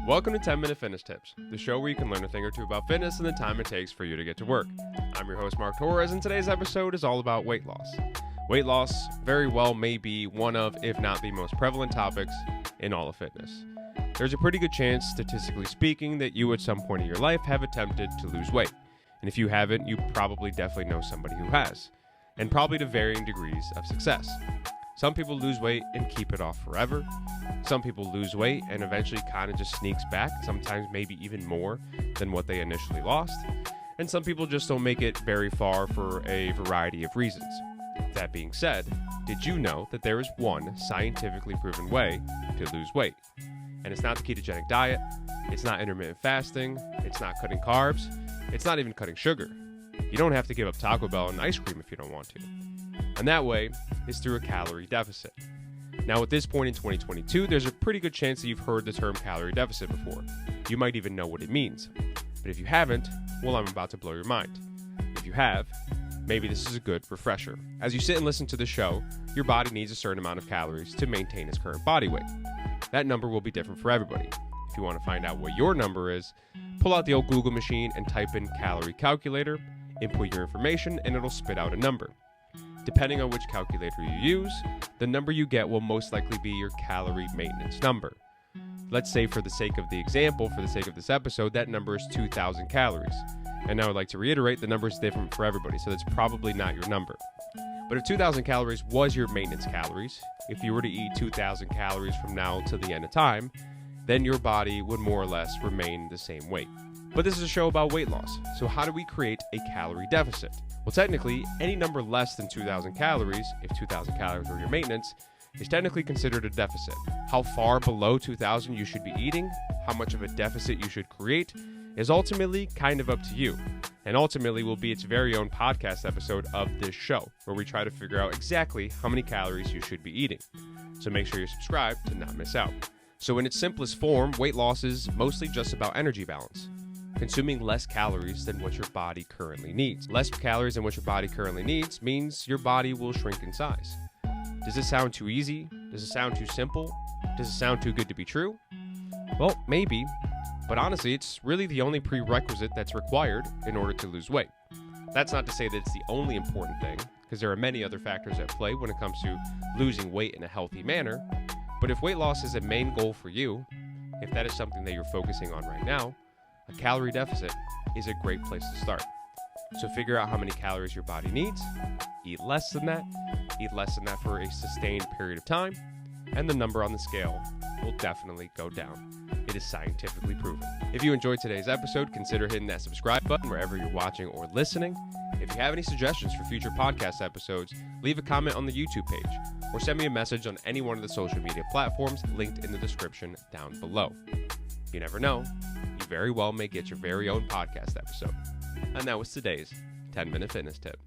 Welcome to 10 Minute Fitness Tips, the show where you can learn a thing or two about fitness and the time it takes for you to get to work. I'm your host, Mark Torres, and today's episode is all about weight loss. Weight loss very well may be one of, if not the most prevalent topics in all of fitness. There's a pretty good chance, statistically speaking, that you at some point in your life have attempted to lose weight. And if you haven't, you probably definitely know somebody who has, and probably to varying degrees of success. Some people lose weight and keep it off forever. Some people lose weight and eventually kind of just sneaks back, sometimes maybe even more than what they initially lost. And some people just don't make it very far for a variety of reasons. That being said, did you know that there is one scientifically proven way to lose weight? And it's not the ketogenic diet, it's not intermittent fasting, it's not cutting carbs, it's not even cutting sugar. You don't have to give up Taco Bell and ice cream if you don't want to. And that way is through a calorie deficit. Now, at this point in 2022, there's a pretty good chance that you've heard the term calorie deficit before. You might even know what it means. But if you haven't, well, I'm about to blow your mind. If you have, maybe this is a good refresher. As you sit and listen to the show, your body needs a certain amount of calories to maintain its current body weight. That number will be different for everybody. If you want to find out what your number is, pull out the old Google machine and type in calorie calculator, input your information, and it'll spit out a number. Depending on which calculator you use, the number you get will most likely be your calorie maintenance number. Let's say for the sake of the example, for the sake of this episode, that number is 2,000 calories. And now I'd like to reiterate, the number is different for everybody, so that's probably not your number. But if 2,000 calories was your maintenance calories, if you were to eat 2,000 calories from now till the end of time, then your body would more or less remain the same weight. But this is a show about weight loss, so how do we create a calorie deficit? Well, technically, any number less than 2,000 calories, if 2,000 calories were your maintenance, is technically considered a deficit. How far below 2,000 you should be eating, how much of a deficit you should create, is ultimately kind of up to you. And ultimately will be its very own podcast episode of this show, where we try to figure out exactly how many calories you should be eating. So make sure you're subscribed to not miss out. So in its simplest form, weight loss is mostly just about energy balance. Consuming less calories than what your body currently needs. Less calories than what your body currently needs means your body will shrink in size. Does this sound too easy? Does it sound too simple? Does it sound too good to be true? Well, maybe, but honestly, it's really the only prerequisite that's required in order to lose weight. That's not to say that it's the only important thing, because there are many other factors at play when it comes to losing weight in a healthy manner. But if weight loss is a main goal for you, if that is something that you're focusing on right now, a calorie deficit is a great place to start. So figure out how many calories your body needs, eat less than that for a sustained period of time, and the number on the scale will definitely go down. It is scientifically proven. If you enjoyed today's episode, consider hitting that subscribe button wherever you're watching or listening. If you have any suggestions for future podcast episodes, leave a comment on the YouTube page, or send me a message on any one of the social media platforms linked in the description down below. You never know, you very well may get your very own podcast episode. And that was today's 10-Minute Fitness Tip.